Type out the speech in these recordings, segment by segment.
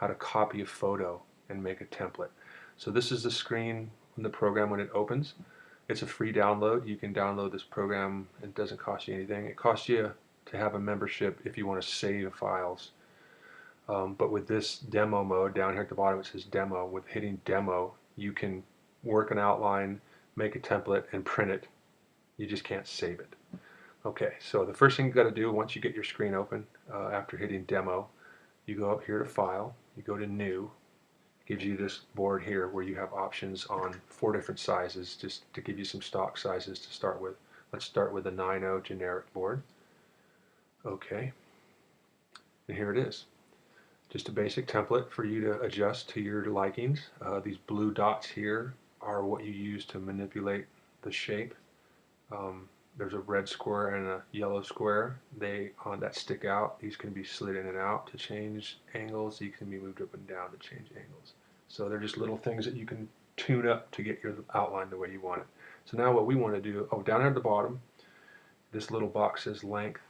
how to copy a photo and make a template. So this is the screen in the program when it opens. It's a free download. You can download this program. It doesn't cost you anything. It costs you to have a membership if you want to save files. But with this demo mode, down here at the bottom it says demo. With hitting demo, you can work an outline, make a template, and print it. You just can't save it. Okay, so the first thing you got to do once you get your screen open, after hitting demo, you go up here to file, you go to new. It gives you this board here where you have options on 4 different sizes, just to give you some stock sizes to start with. Let's start with the 9.0 generic board. Okay, and here it is. Just a basic template for you to adjust to your likings. These blue dots here are what you use to manipulate the shape. There's a red square and a yellow square. They that stick out. These can be slid in and out to change angles. These can be moved up and down to change angles. So they're just little things that you can tune up to get your outline the way you want it. So now what we want to do, down here at the bottom, this little box says length.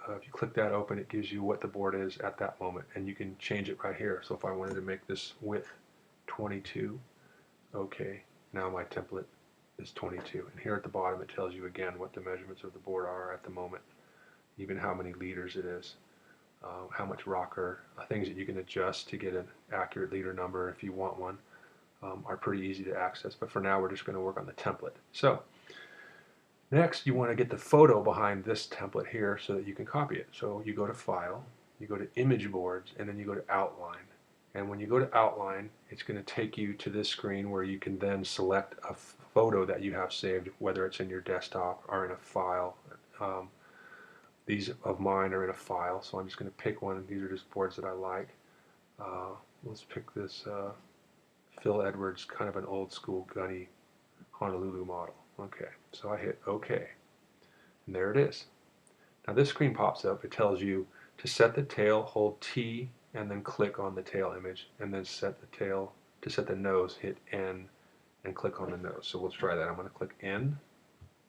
If you click that open, it gives you what the board is at that moment, and you can change it right here. So if I wanted to make this width 22, okay, now my template is 22. And here at the bottom it tells you again what the measurements of the board are at the moment, even how many liters it is, how much rocker, things that you can adjust to get an accurate liter number if you want one, are pretty easy to access. But for now we're just going to work on the template. So next you want to get the photo behind this template here so that you can copy it. So you go to File, you go to Image Boards, and then you go to Outline. And when you go to Outline, it's going to take you to this screen where you can then select a photo that you have saved, whether it's in your desktop or in a file. These of mine are in a file, so I'm just going to pick one. These are just boards that I like. Let's pick this Phil Edwards, kind of an old school gunny Honolulu model. Okay, so I hit OK, and there it is. Now this screen pops up. It tells you to set the tail, hold T, and then click on the tail image, and then set the tail. To set the nose, hit N, and click on the nose. So we'll try that. I'm going to click N.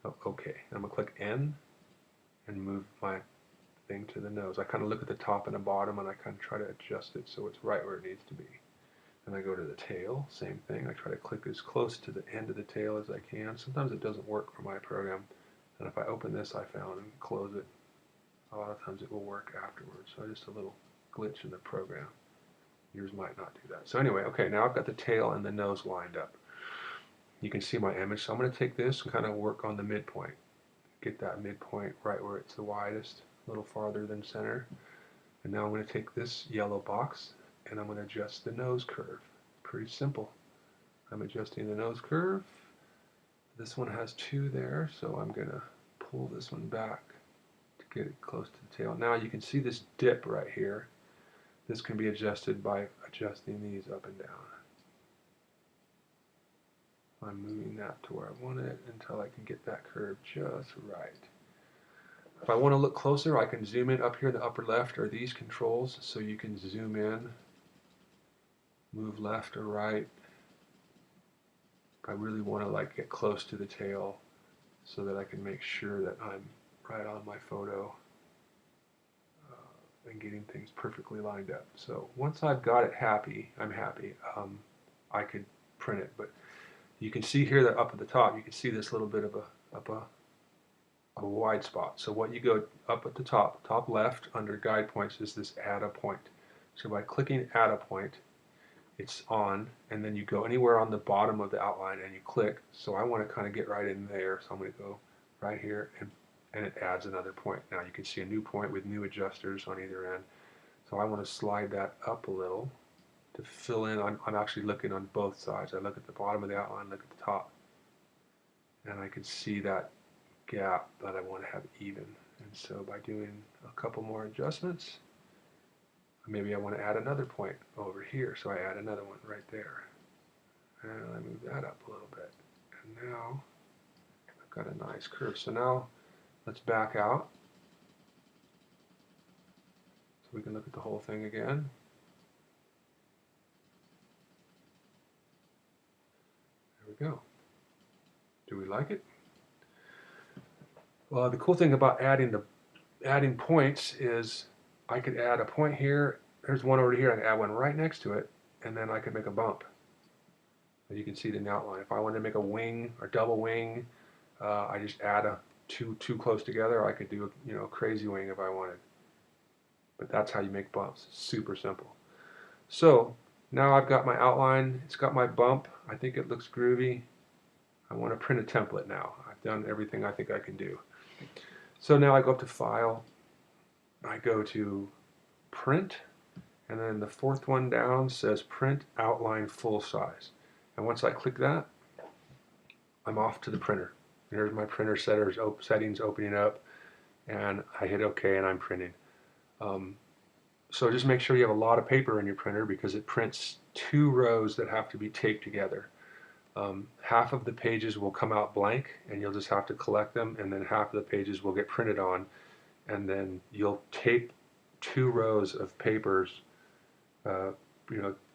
Oh, OK. I'm going to click N, and move my thing to the nose. I kind of look at the top and the bottom, and I kind of try to adjust it so it's right where it needs to be. And I go to the tail, same thing. I try to click as close to the end of the tail as I can. Sometimes it doesn't work for my program. And if I open this, I found, and close it, a lot of times it will work afterwards. So just a little glitch in the program. Yours might not do that. So anyway, okay, now I've got the tail and the nose lined up. You can see my image. So I'm going to take this and kind of work on the midpoint. Get that midpoint right where it's the widest, a little farther than center. And now I'm going to take this yellow box and I'm going to adjust the nose curve. Pretty simple. I'm adjusting the nose curve. This one has 2 there, so I'm going to pull this one back to get it close to the tail. Now you can see this dip right here. This can be adjusted by adjusting these up and down. I'm moving that to where I want it until I can get that curve just right. If I want to look closer, I can zoom in. Up here in the upper left are these controls, so you can zoom in, move left or right. I really want to get close to the tail so that I can make sure that I'm right on my photo and getting things perfectly lined up. So once I've got it happy, I'm happy. I could print it, but you can see here that up at the top, you can see this little bit of a wide spot. So what you go up at the top left under guide points is this add a point. So by clicking add a point, it's on, and then you go anywhere on the bottom of the outline and you click. So I want to kind of get right in there, so I'm going to go right here, and it adds another point. Now you can see a new point with new adjusters on either end. So I want to slide that up a little to fill in. I'm actually looking on both sides. I look at the bottom of the outline, look at the top, and I can see that gap that I want to have even. And so by doing a couple more adjustments, maybe I want to add another point over here, so I add another one right there. And I move that up a little bit. And now I've got a nice curve. So now let's back out so we can look at the whole thing again. There we go. Do we like it? Well, the cool thing about adding points is I could add a point here, there's one over here. I can add one right next to it, and then I can make a bump. You can see it in the outline. If I wanted to make a wing or double wing, I just add two close together. I could do a crazy wing if I wanted. But that's how you make bumps. Super simple. So now I've got my outline. It's got my bump. I think it looks groovy. I want to print a template now. I've done everything I think I can do. So now I go up to File. I go to Print, and then the fourth one down says Print Outline Full Size. And once I click that, I'm off to the printer. There's my printer settings opening up, and I hit OK and I'm printing. So just make sure you have a lot of paper in your printer because it prints 2 rows that have to be taped together. Half of the pages will come out blank and you'll just have to collect them, and then half of the pages will get printed on, and then you'll tape 2 rows of papers,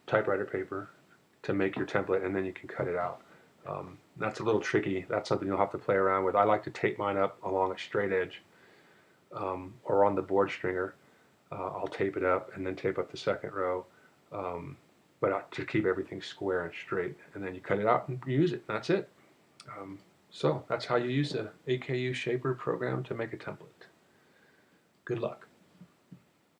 typewriter paper, to make your template, and then you can cut it out. That's a little tricky. That's something you'll have to play around with. I like to tape mine up along a straight edge or on the board stringer. I'll tape it up and then tape up the second row, but to keep everything square and straight. And then you cut it out and use it. That's it. So that's how you use the AKU Shaper program to make a template. Good luck.